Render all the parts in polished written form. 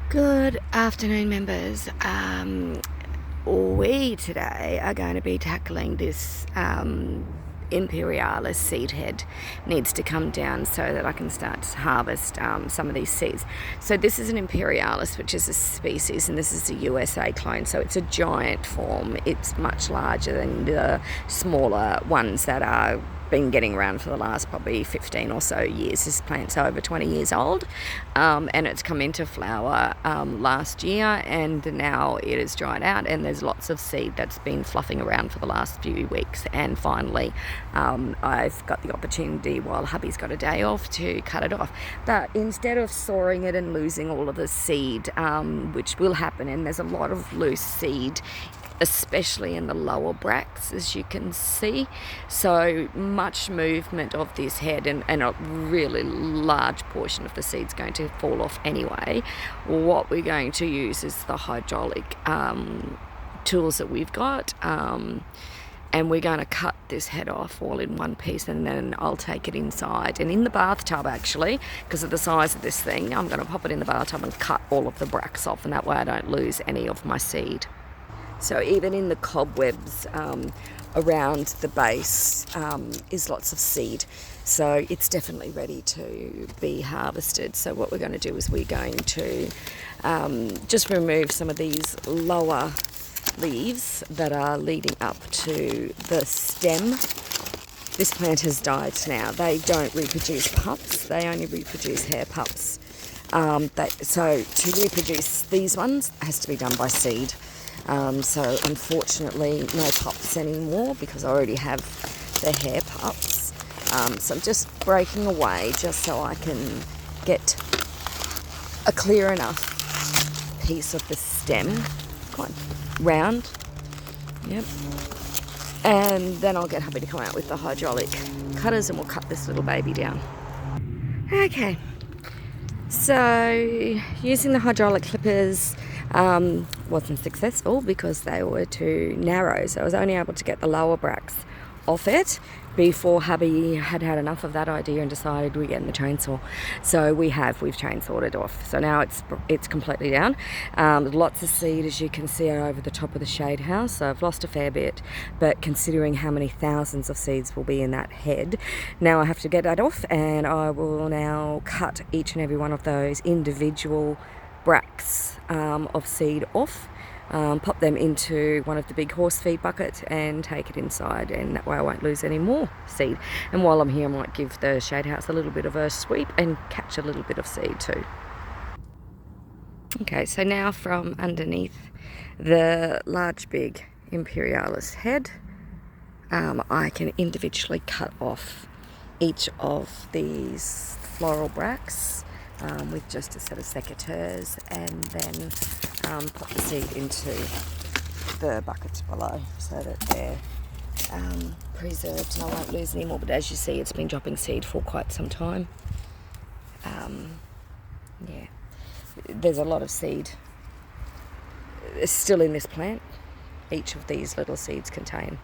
Good afternoon, members. We today are going to be tackling this imperialis seed head. Needs to come down so that I can start to harvest some of these seeds. So this is an imperialis, which is a species, and this is a USA clone, so it's a giant form. It's much larger than the smaller ones that are been getting around for the last probably 15 or so years. This plant's over 20 years old, and it's come into flower last year, and now it is dried out, and there's lots of seed that's been fluffing around for the last few weeks. And finally I've got the opportunity, while hubby's got a day off, to cut it off. But instead of sawing it and losing all of the seed, which will happen, and there's a lot of loose seed especially in the lower bracts, as you can see, so much movement of this head, and a really large portion of the seed's going to fall off anyway. What we're going to use is the hydraulic tools that we've got, and we're going to cut this head off all in one piece, and then I'll take it inside, and in the bathtub actually, because of the size of this thing, I'm going to pop it in the bathtub and cut all of the bracts off, and that way I don't lose any of my seed. So even in the cobwebs around the base is lots of seed. So it's definitely ready to be harvested. So what we're going to do is we're going to just remove some of these lower leaves that are leading up to the stem. This plant has died now. They don't reproduce pups. They only reproduce hair pups. So to reproduce these ones has to be done by seed. So unfortunately no pups anymore, because I already have the hair pups. So I'm just breaking away just so I can get a clear enough piece of the stem, quite round, yep. And then I'll get hubby to come out with the hydraulic cutters, and we'll cut this little baby down. Okay, so using the hydraulic clippers wasn't successful because they were too narrow, so I was only able to get the lower bracts off it before hubby had had enough of that idea and decided we're getting the chainsaw. So we've chainsawed it off, so now it's completely down. Lots of seed, as you can see, are over the top of the shade house, so I've lost a fair bit, but considering how many thousands of seeds will be in that head, now I have to get that off, and I will now cut each and every one of those individual bracts of seed off, pop them into one of the big horse feed buckets and take it inside, and that way I won't lose any more seed. And while I'm here, I might give the shade house a little bit of a sweep and catch a little bit of seed too. Okay, so now from underneath the large big imperialis head, I can individually cut off each of these floral bracts with just a set of secateurs, and then pop the seed into the buckets below so that they're preserved and I won't lose any more. But as you see, it's been dropping seed for quite some time. Yeah, there's a lot of seed still in this plant. Each of these little seeds contain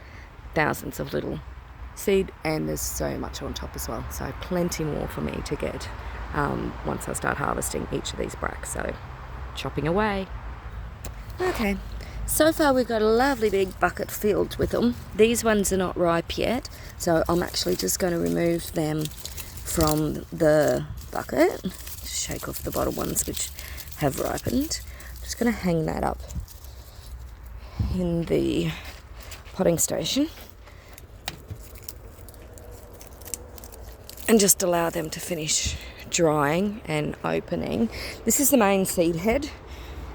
thousands of little seed, and there's so much on top as well, so plenty more for me to get once I start harvesting each of these bracts. So chopping away. Okay, so far we've got a lovely big bucket filled with them. These ones are not ripe yet, so I'm actually just going to remove them from the bucket. Just shake off the bottom ones which have ripened. I'm just going to hang that up in the potting station and just allow them to finish drying and opening. This is the main seed head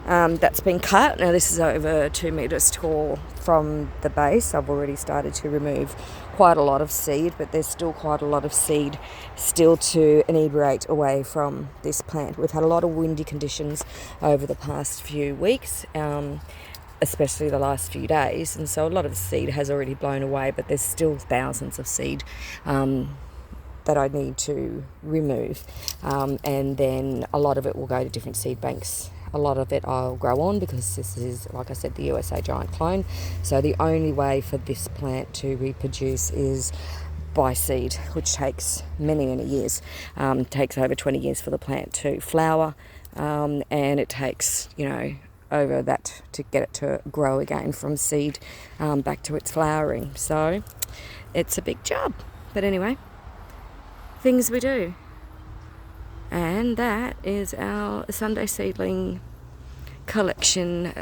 that's been cut. Now this is over 2 meters tall from the base. I've already started to remove quite a lot of seed, but there's still quite a lot of seed still to inebriate away from this plant. We've had a lot of windy conditions over the past few weeks, especially the last few days, and so a lot of the seed has already blown away, but there's still thousands of seed that I need to remove, and then a lot of it will go to different seed banks. A lot of it I'll grow on, because this is, like I said, the USA giant clone, so the only way for this plant to reproduce is by seed, which takes many years. Takes over 20 years for the plant to flower, and it takes, over that to get it to grow again from seed back to its flowering. So it's a big job. But anyway, things we do. And that is our Sunday seedling collection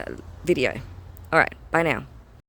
video. All right, bye now.